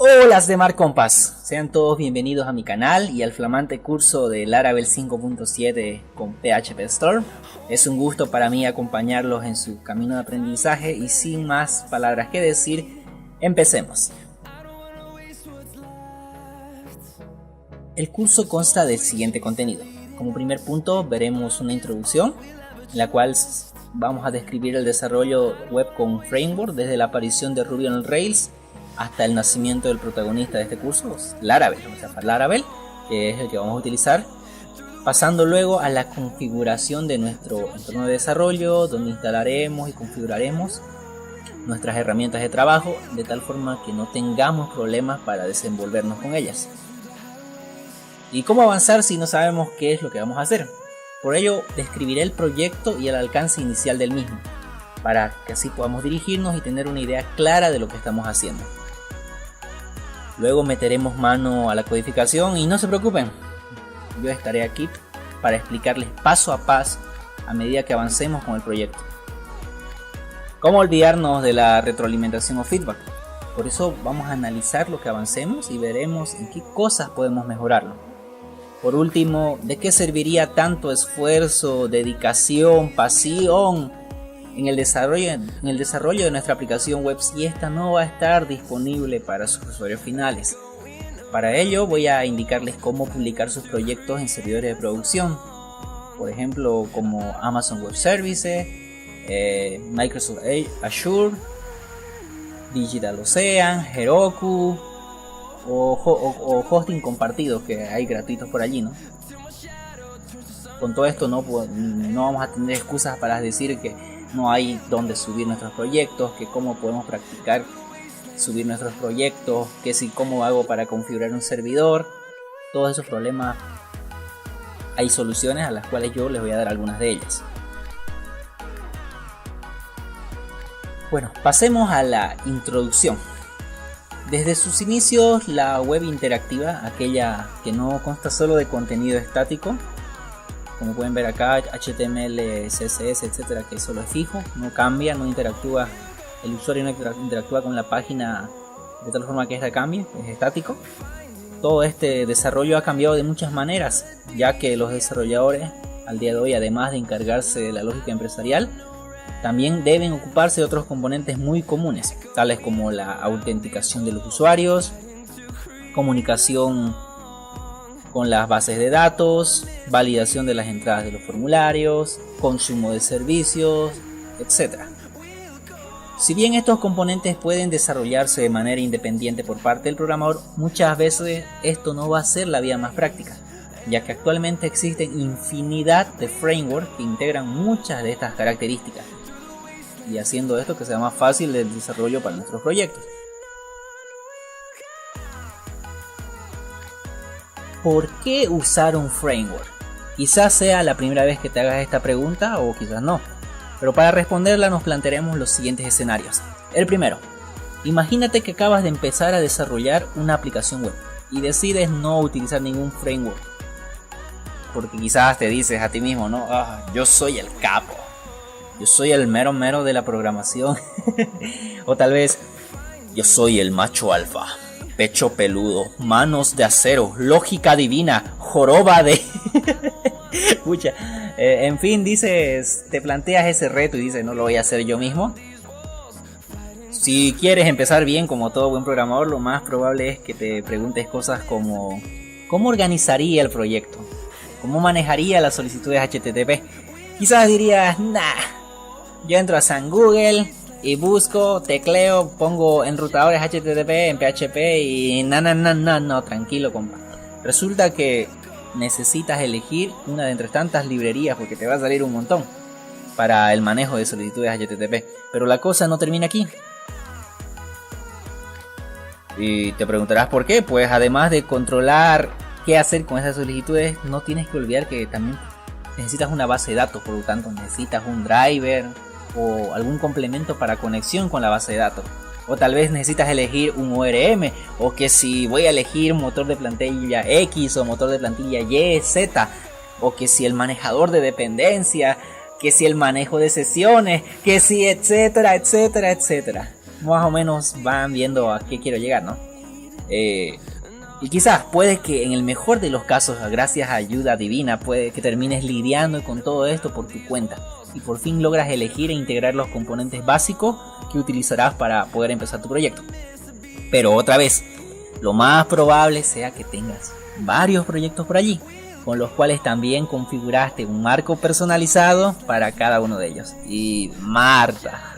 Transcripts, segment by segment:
Hola de Mar Compas, sean todos bienvenidos a mi canal y al flamante curso de Laravel 5.7 con PHP Storm. Es un gusto para mí acompañarlos en su camino de aprendizaje y sin más palabras que decir, empecemos. El curso consta del siguiente contenido. Como primer punto veremos una introducción en la cual vamos a describir el desarrollo web con framework desde la aparición de Ruby on Rails hasta el nacimiento del protagonista de este curso, Laravel, que es el que vamos a utilizar, pasando luego a la configuración de nuestro entorno de desarrollo, donde instalaremos y configuraremos nuestras herramientas de trabajo de tal forma que no tengamos problemas para desenvolvernos con ellas. ¿Y cómo avanzar si no sabemos qué es lo que vamos a hacer? Por ello describiré el proyecto y el alcance inicial del mismo, para que así podamos dirigirnos y tener una idea clara de lo que estamos haciendo. Luego meteremos mano a la codificación y no se preocupen, yo estaré aquí para explicarles paso a paso a medida que avancemos con el proyecto. ¿Cómo olvidarnos de la retroalimentación o feedback? Por eso vamos a analizar lo que avancemos y veremos en qué cosas podemos mejorarlo. Por último, ¿de qué serviría tanto esfuerzo, dedicación, pasión en el desarrollo de nuestra aplicación web si esta no va a estar disponible para sus usuarios finales? Para ello voy a indicarles cómo publicar sus proyectos en servidores de producción, por ejemplo como Amazon Web Services, Microsoft Azure, DigitalOcean, Heroku o hosting compartidos que hay gratuitos por allí, ¿no? Con todo esto no vamos a tener excusas para decir que no hay donde subir nuestros proyectos, que cómo podemos practicar subir nuestros proyectos, que si cómo hago para configurar un servidor. Todos esos problemas hay soluciones a las cuales yo les voy a dar algunas de ellas. Bueno, pasemos a la introducción. Desde sus inicios, la web interactiva, aquella que no consta solo de contenido estático, como pueden ver acá, HTML, CSS, etcétera, que solo es fijo, no cambia, no interactúa, el usuario no interactúa con la página de tal forma que esta cambie, es estático. Todo este desarrollo ha cambiado de muchas maneras, ya que los desarrolladores al día de hoy, además de encargarse de la lógica empresarial, también deben ocuparse de otros componentes muy comunes, tales como la autenticación de los usuarios, comunicación con las bases de datos, validación de las entradas de los formularios, consumo de servicios, etc. Si bien estos componentes pueden desarrollarse de manera independiente por parte del programador, muchas veces esto no va a ser la vía más práctica, ya que actualmente existen infinidad de frameworks que integran muchas de estas características, y haciendo esto que sea más fácil el desarrollo para nuestros proyectos. ¿Por qué usar un framework? Quizás sea la primera vez que te hagas esta pregunta o quizás no, pero para responderla nos plantearemos los siguientes escenarios. El primero, imagínate que acabas de empezar a desarrollar una aplicación web y decides no utilizar ningún framework, porque quizás te dices a ti mismo, ¿no? Yo soy el capo, yo soy el mero de la programación, o tal vez yo soy el macho alfa, pecho peludo, manos de acero, lógica divina, joroba de... Pucha, en fin, dices, te planteas ese reto y dices, no lo voy a hacer yo mismo. Si quieres empezar bien, como todo buen programador, lo más probable es que te preguntes cosas como ¿cómo organizaría el proyecto? ¿Cómo manejaría las solicitudes HTTP? Quizás dirías, yo entro a San Google y busco, tecleo, pongo enrutadores HTTP en PHP y no, tranquilo compa. Resulta que necesitas elegir una de entre tantas librerías porque te va a salir un montón para el manejo de solicitudes HTTP. Pero la cosa no termina aquí. Y te preguntarás por qué. Pues además de controlar qué hacer con esas solicitudes, no tienes que olvidar que también necesitas una base de datos. Por lo tanto necesitas un driver o algún complemento para conexión con la base de datos, o tal vez necesitas elegir un ORM, o que si voy a elegir motor de plantilla X o motor de plantilla Y, Z, o que si el manejador de dependencia, que si el manejo de sesiones, que si etcétera. Más o menos van viendo a qué quiero llegar, ¿no? Y quizás puede que en el mejor de los casos, gracias a ayuda divina, puede que termines lidiando con todo esto por tu cuenta y por fin logras elegir e integrar los componentes básicos que utilizarás para poder empezar tu proyecto. Pero otra vez, lo más probable sea que tengas varios proyectos por allí, con los cuales también configuraste un marco personalizado para cada uno de ellos. Y Marta,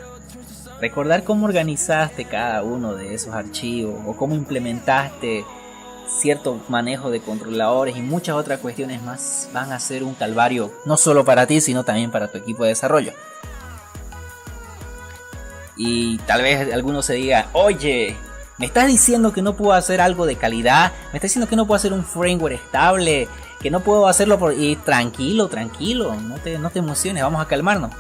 recordar cómo organizaste cada uno de esos archivos o cómo implementaste cierto manejo de controladores y muchas otras cuestiones más van a ser un calvario no solo para ti sino también para tu equipo de desarrollo. Y tal vez alguno se diga, oye, me estás diciendo que no puedo hacer algo de calidad, me estás diciendo que no puedo hacer un framework estable, que no puedo hacerlo por... Y tranquilo, no te emociones, vamos a calmarnos.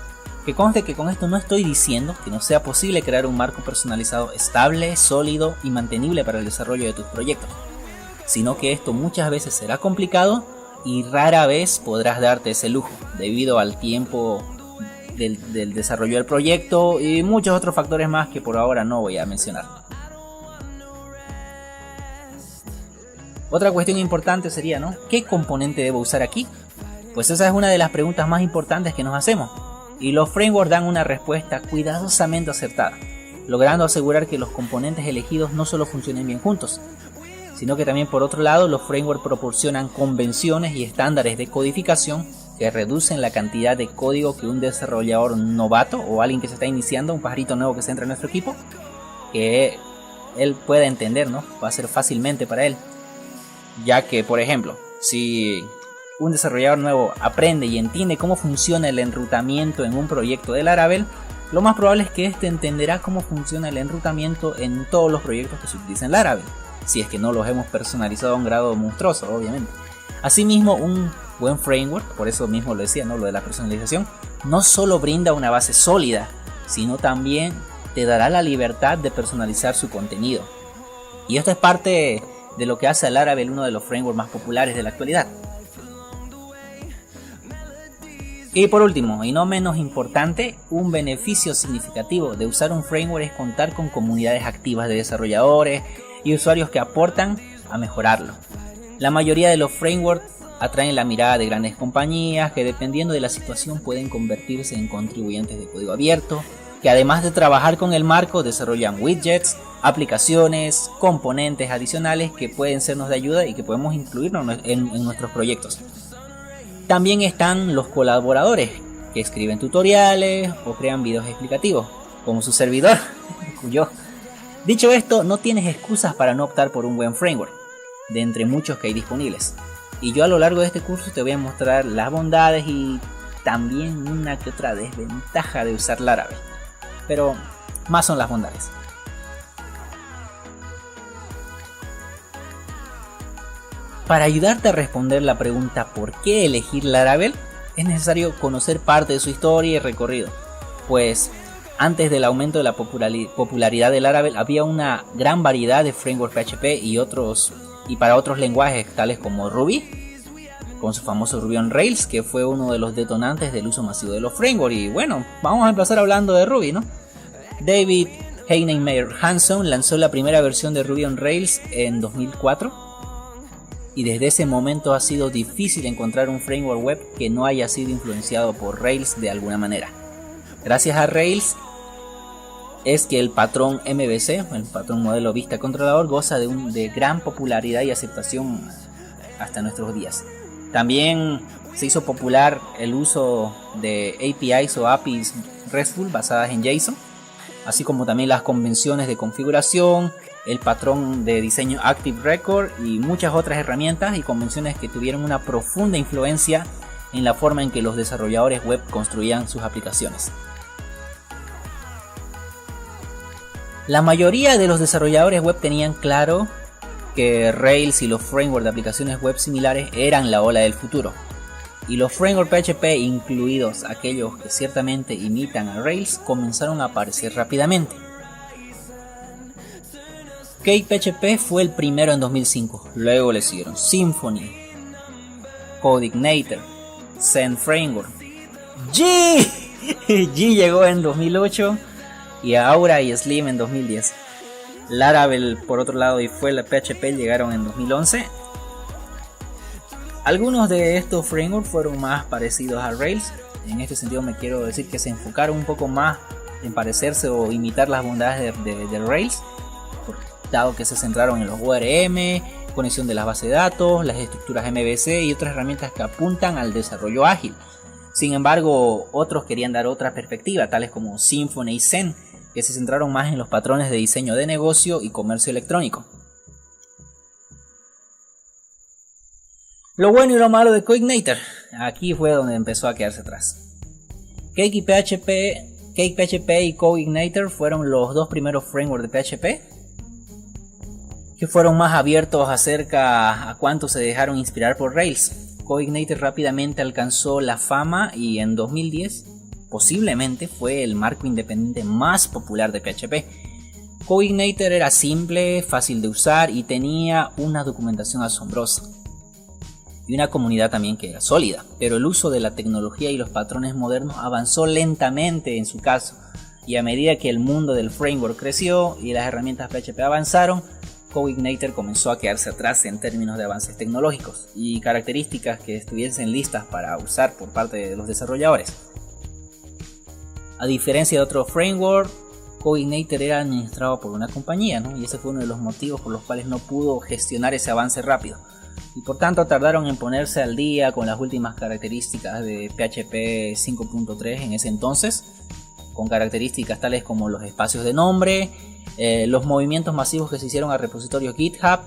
Que conste que con esto no estoy diciendo que no sea posible crear un marco personalizado estable, sólido y mantenible para el desarrollo de tus proyectos, sino que esto muchas veces será complicado y rara vez podrás darte ese lujo debido al tiempo del desarrollo del proyecto y muchos otros factores más que por ahora no voy a mencionar. Otra cuestión importante sería, ¿no? ¿Qué componente debo usar aquí? Pues esa es una de las preguntas más importantes que nos hacemos y los frameworks dan una respuesta cuidadosamente acertada, logrando asegurar que los componentes elegidos no solo funcionen bien juntos, sino que también por otro lado los frameworks proporcionan convenciones y estándares de codificación que reducen la cantidad de código que un desarrollador novato o alguien que se está iniciando, un pajarito nuevo que se entra en nuestro equipo, que él pueda entender, ¿no? Va a ser fácilmente para él, ya que por ejemplo, si un desarrollador nuevo aprende y entiende cómo funciona el enrutamiento en un proyecto de Laravel, lo más probable es que éste entenderá cómo funciona el enrutamiento en todos los proyectos que se utilizan en Laravel, si es que no los hemos personalizado a un grado monstruoso, obviamente. Asimismo, un buen framework, por eso mismo lo decía, ¿no? Lo de la personalización, no solo brinda una base sólida, sino también te dará la libertad de personalizar su contenido. Y esto es parte de lo que hace a Laravel uno de los frameworks más populares de la actualidad. Y por último, y no menos importante, un beneficio significativo de usar un framework es contar con comunidades activas de desarrolladores y usuarios que aportan a mejorarlo. La mayoría de los frameworks atraen la mirada de grandes compañías que dependiendo de la situación pueden convertirse en contribuyentes de código abierto, que además de trabajar con el marco desarrollan widgets, aplicaciones, componentes adicionales que pueden sernos de ayuda y que podemos incluirnos en nuestros proyectos. También están los colaboradores que escriben tutoriales o crean videos explicativos, como su servidor, cuyo. Dicho esto, no tienes excusas para no optar por un buen framework, de entre muchos que hay disponibles. Y yo a lo largo de este curso te voy a mostrar las bondades y también una que otra desventaja de usar Laravel. Pero más son las bondades. Para ayudarte a responder la pregunta ¿por qué elegir Laravel? Es necesario conocer parte de su historia y recorrido, pues antes del aumento de la popularidad de Laravel había una gran variedad de frameworks PHP y para otros lenguajes tales como Ruby, con su famoso Ruby on Rails, que fue uno de los detonantes del uso masivo de los frameworks. Y bueno, vamos a empezar hablando de Ruby, ¿no? David Heinemeier Hansson lanzó la primera versión de Ruby on Rails en 2004 y desde ese momento ha sido difícil encontrar un framework web que no haya sido influenciado por Rails de alguna manera. Gracias a Rails es que el patrón MVC, el patrón modelo vista controlador, goza de gran popularidad y aceptación hasta nuestros días. También se hizo popular el uso de APIs o APIs RESTful basadas en JSON, así como también las convenciones de configuración, el patrón de diseño Active Record y muchas otras herramientas y convenciones que tuvieron una profunda influencia en la forma en que los desarrolladores web construían sus aplicaciones. La mayoría de los desarrolladores web tenían claro que Rails y los frameworks de aplicaciones web similares eran la ola del futuro, y los frameworks PHP, incluidos aquellos que ciertamente imitan a Rails, comenzaron a aparecer rápidamente. Cake PHP fue el primero en 2005, luego le siguieron Symfony, Codeignator, Zen Framework, G llegó en 2008 y Aura y Slim en 2010. Laravel, por otro lado, y fue la PHP llegaron en 2011. Algunos de estos frameworks fueron más parecidos a Rails. En este sentido me quiero decir que se enfocaron un poco más en parecerse o imitar las bondades de Rails, dado que se centraron en los ORM, conexión de las bases de datos, las estructuras MVC y otras herramientas que apuntan al desarrollo ágil. Sin embargo, otros querían dar otra perspectiva, tales como Symfony y Zen, que se centraron más en los patrones de diseño de negocio y comercio electrónico. Lo bueno y lo malo de Coigniter. Aquí fue donde empezó a quedarse atrás. Cake PHP y Coigniter fueron los dos primeros frameworks de PHP que fueron más abiertos acerca a cuánto se dejaron inspirar por Rails. Coigniter rápidamente alcanzó la fama y en 2010 posiblemente fue el marco independiente más popular de PHP. Coigniter era simple, fácil de usar y tenía una documentación asombrosa. Y una comunidad también que era sólida, pero el uso de la tecnología y los patrones modernos avanzó lentamente en su caso, y a medida que el mundo del framework creció y las herramientas PHP avanzaron, Coigniter comenzó a quedarse atrás en términos de avances tecnológicos y características que estuviesen listas para usar por parte de los desarrolladores. A diferencia de otros frameworks, Coigniter era administrado por una compañía, ¿no? Y ese fue uno de los motivos por los cuales no pudo gestionar ese avance rápido. Y por tanto tardaron en ponerse al día con las últimas características de PHP 5.3 en ese entonces, con características tales como los espacios de nombre, los movimientos masivos que se hicieron al repositorio GitHub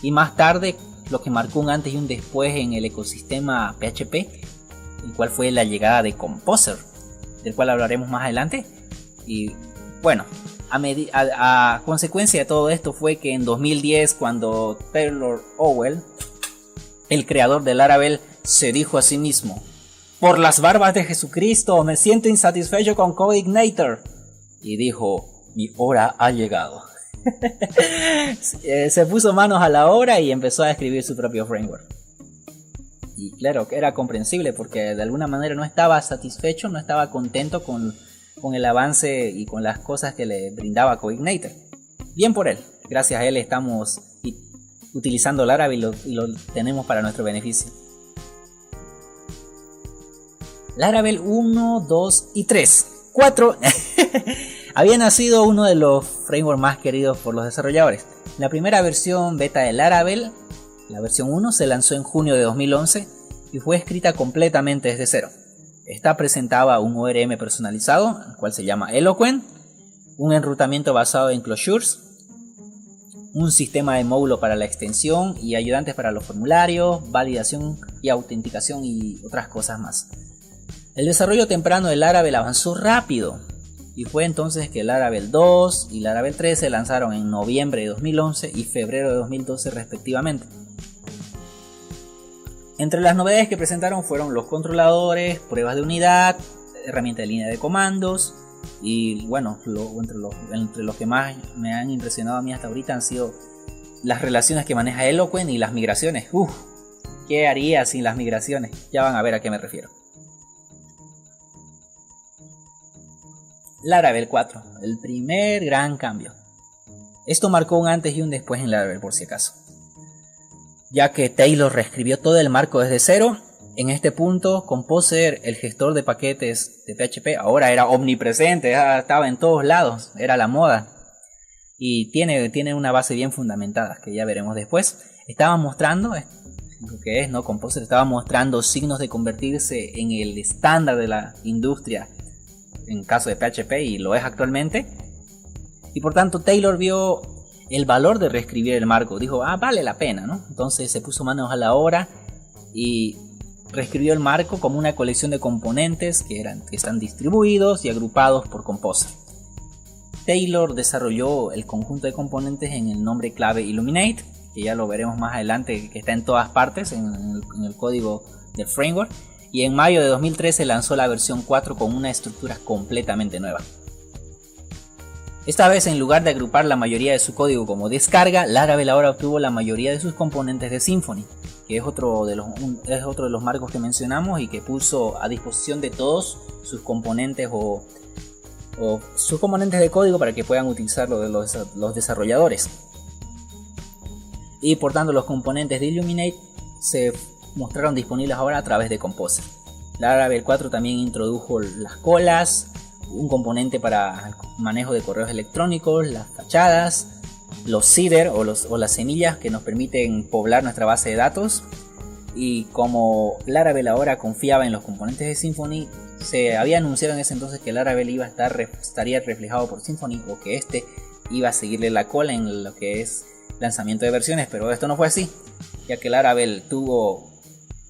y más tarde lo que marcó un antes y un después en el ecosistema PHP, el cual fue la llegada de Composer, del cual hablaremos más adelante. Y bueno, a consecuencia de todo esto fue que en 2010, cuando Taylor Owell, el creador de Laravel, se dijo a sí mismo: por las barbas de Jesucristo, me siento insatisfecho con Coigniter. Y dijo: mi hora ha llegado. Se puso manos a la obra y empezó a escribir su propio framework. Y claro, que era comprensible porque de alguna manera no estaba satisfecho, no estaba contento con el avance y con las cosas que le brindaba Coigniter. Bien por él, gracias a él estamos utilizando Laravel y lo tenemos para nuestro beneficio. Laravel 1, 2 y 3. 4 había nacido uno de los frameworks más queridos por los desarrolladores. La primera versión beta de Laravel, la versión 1, se lanzó en junio de 2011 y fue escrita completamente desde cero. Esta presentaba un ORM personalizado, el cual se llama Eloquent, un enrutamiento basado en closures, un sistema de módulo para la extensión y ayudantes para los formularios, validación y autenticación y otras cosas más. El desarrollo temprano de Laravel avanzó rápido y fue entonces que Laravel 2 y Laravel 3 se lanzaron en noviembre de 2011 y febrero de 2012 respectivamente. Entre las novedades que presentaron fueron los controladores, pruebas de unidad, herramienta de línea de comandos y bueno, entre los que más me han impresionado a mí hasta ahorita han sido las relaciones que maneja Eloquent y las migraciones. ¿Qué haría sin las migraciones? Ya van a ver a qué me refiero. Laravel 4, el primer gran cambio. Esto marcó un antes y un después en Laravel por si acaso, ya que Taylor reescribió todo el marco desde cero. En este punto, Composer, el gestor de paquetes de PHP, ahora era omnipresente, estaba en todos lados, era la moda. Y tiene una base bien fundamentada, que ya veremos después. Estaba mostrando, lo que es, ¿no? Composer estaba mostrando signos de convertirse en el estándar de la industria, en caso de PHP, y lo es actualmente. Y por tanto, Taylor vio el valor de reescribir el marco. Dijo, vale la pena, ¿no? Entonces se puso manos a la obra y reescribió el marco como una colección de componentes que están distribuidos y agrupados por Composer. Taylor desarrolló el conjunto de componentes en el nombre clave Illuminate, que ya lo veremos más adelante, que está en todas partes en el código del framework. Y en mayo de 2013 lanzó la versión 4 con una estructura completamente nueva. Esta vez, en lugar de agrupar la mayoría de su código como descarga, Laravel ahora obtuvo la mayoría de sus componentes de Symfony, que es otro de los marcos que mencionamos y que puso a disposición de todos sus componentes o o sus componentes de código para que puedan utilizarlo de los desarrolladores. Y por tanto los componentes de Illuminate se mostraron disponibles ahora a través de Composer. Laravel 4 también introdujo las colas, un componente para el manejo de correos electrónicos, las fachadas, los seeder o las semillas que nos permiten poblar nuestra base de datos. Y como Laravel ahora confiaba en los componentes de Symfony, se había anunciado en ese entonces que Laravel estaría reflejado por Symfony, o que este iba a seguirle la cola en lo que es lanzamiento de versiones, pero esto no fue así, ya que Laravel tuvo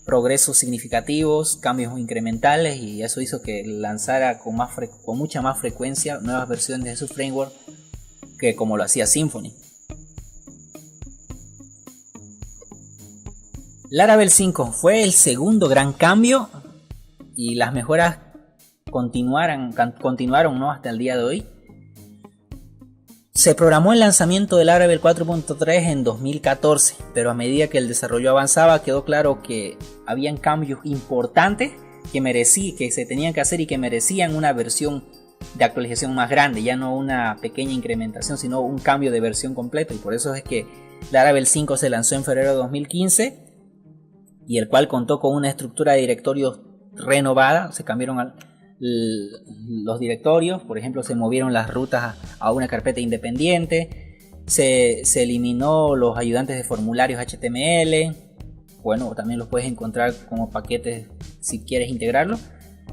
progresos significativos, cambios incrementales, y eso hizo que lanzara con mucha más frecuencia nuevas versiones de su framework que como lo hacía Symfony. Laravel 5 fue el segundo gran cambio y las mejoras continuaron, ¿no?, hasta el día de hoy. Se programó el lanzamiento de Laravel 4.3 en 2014, pero a medida que el desarrollo avanzaba quedó claro que habían cambios importantes que se tenían que hacer y que merecían una versión de actualización más grande, ya no una pequeña incrementación, sino un cambio de versión completo. Y por eso es que Laravel 5 se lanzó en febrero de 2015, y el cual contó con una estructura de directorios renovada. Se cambiaron los directorios, por ejemplo, se movieron las rutas a una carpeta independiente, se eliminó los ayudantes de formularios HTML, bueno, también los puedes encontrar como paquetes si quieres integrarlo.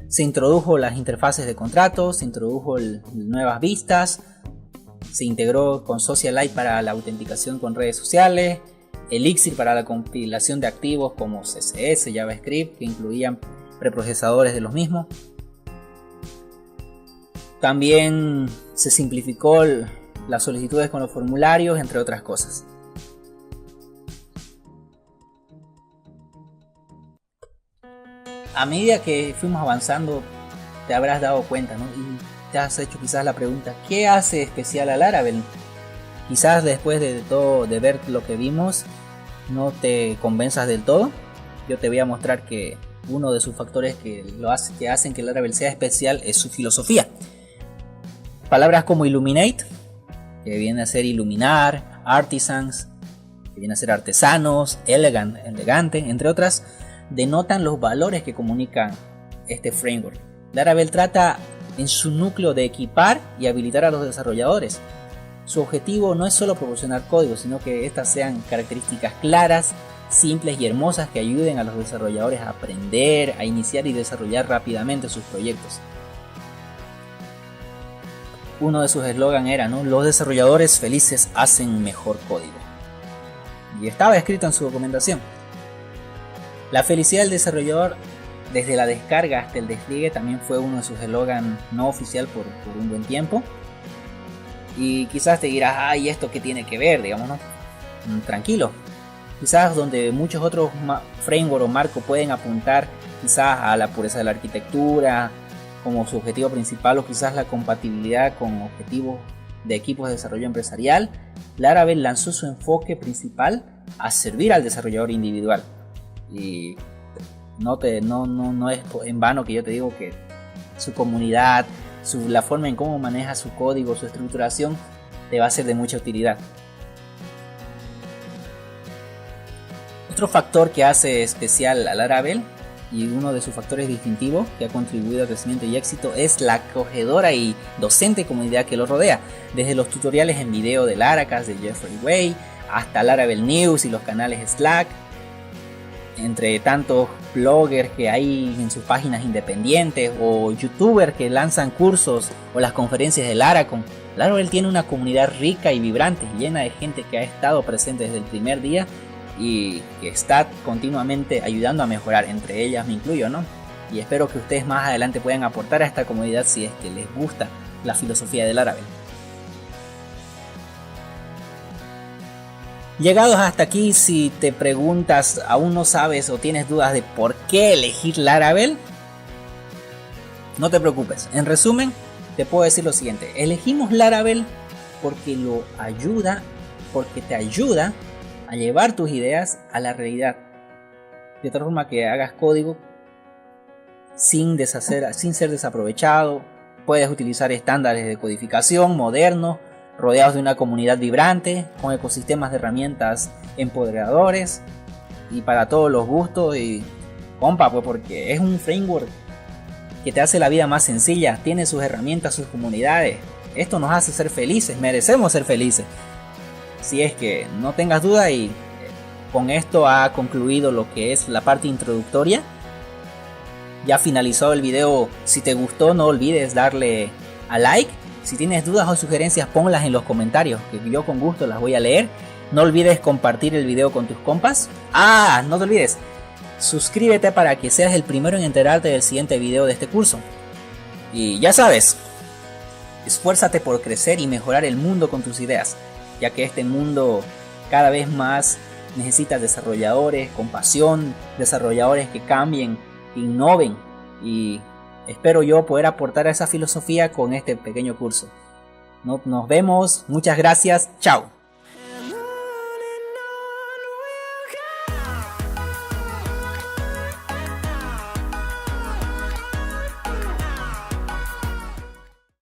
Se introdujo las interfaces de contratos, se introdujo nuevas vistas, se integró con Socialite para la autenticación con redes sociales, Elixir para la compilación de activos como CSS, JavaScript, que incluían preprocesadores de los mismos. También se simplificó las solicitudes con los formularios, entre otras cosas. A medida que fuimos avanzando, te habrás dado cuenta, ¿no? Y te has hecho quizás la pregunta, ¿qué hace especial a Laravel? Quizás después de ver lo que vimos, no te convenzas del todo. Yo te voy a mostrar que uno de sus factores que hacen que Laravel sea especial es su filosofía. Palabras como Illuminate, que viene a ser iluminar, artisans, que viene a ser artesanos, elegante, entre otras, denotan los valores que comunican este framework. Laravel trata en su núcleo de equipar y habilitar a los desarrolladores. Su objetivo no es solo proporcionar código, sino que estas sean características claras, simples y hermosas que ayuden a los desarrolladores a aprender, a iniciar y desarrollar rápidamente sus proyectos. Uno de sus eslogans era, ¿no?, los desarrolladores felices hacen mejor código. Y estaba escrito en su documentación. La felicidad del desarrollador desde la descarga hasta el despliegue también fue uno de sus eslogans no oficial por un buen tiempo. Y quizás te dirás, ay, ¿esto qué tiene que ver? Digamos, ¿no? Tranquilo. Quizás donde muchos otros frameworks o marcos pueden apuntar quizás a la pureza de la arquitectura como su objetivo principal, o quizás la compatibilidad con objetivos de equipos de desarrollo empresarial, Laravel lanzó su enfoque principal a servir al desarrollador individual. Y no es en vano que yo te digo que su comunidad, la forma en cómo maneja su código, su estructuración, te va a ser de mucha utilidad. Otro factor que hace especial a Laravel, y uno de sus factores distintivos que ha contribuido al crecimiento y éxito, es la acogedora y docente comunidad que lo rodea. Desde los tutoriales en video de Laracast, de Jeffrey Way, hasta Laravel News y los canales Slack, entre tantos bloggers que hay en sus páginas independientes o youtubers que lanzan cursos o las conferencias de Laracon. Laravel tiene una comunidad rica y vibrante, llena de gente que ha estado presente desde el primer día y que está continuamente ayudando a mejorar. Entre ellas me incluyo, ¿no? Y espero que ustedes más adelante puedan aportar a esta comunidad si es que les gusta la filosofía de Laravel. Llegados hasta aquí, si te preguntas, aún no sabes o tienes dudas de por qué elegir Laravel, no te preocupes. En resumen, te puedo decir lo siguiente: elegimos Laravel porque te ayuda a llevar tus ideas a la realidad, de tal forma que hagas código sin ser desaprovechado, Puedes utilizar estándares de codificación modernos, rodeados de una comunidad vibrante, con ecosistemas de herramientas empoderadores y para todos los gustos. Y compa, pues porque es un framework que te hace la vida más sencilla, tiene sus herramientas, sus comunidades. Esto nos hace ser felices, merecemos ser felices. Si es que no tengas duda, y con esto ha concluido lo que es la parte introductoria. Ya finalizado el video. Si te gustó, no olvides darle a like. Si tienes dudas o sugerencias, ponlas en los comentarios, que yo con gusto las voy a leer. No olvides compartir el video con tus compas. No te olvides, suscríbete para que seas el primero en enterarte del siguiente video de este curso. Y ya sabes, esfuérzate por crecer y mejorar el mundo con tus ideas, ya que este mundo cada vez más necesita desarrolladores con pasión, desarrolladores que cambien, que innoven, y espero yo poder aportar a esa filosofía con este pequeño curso. Nos vemos, muchas gracias, chao.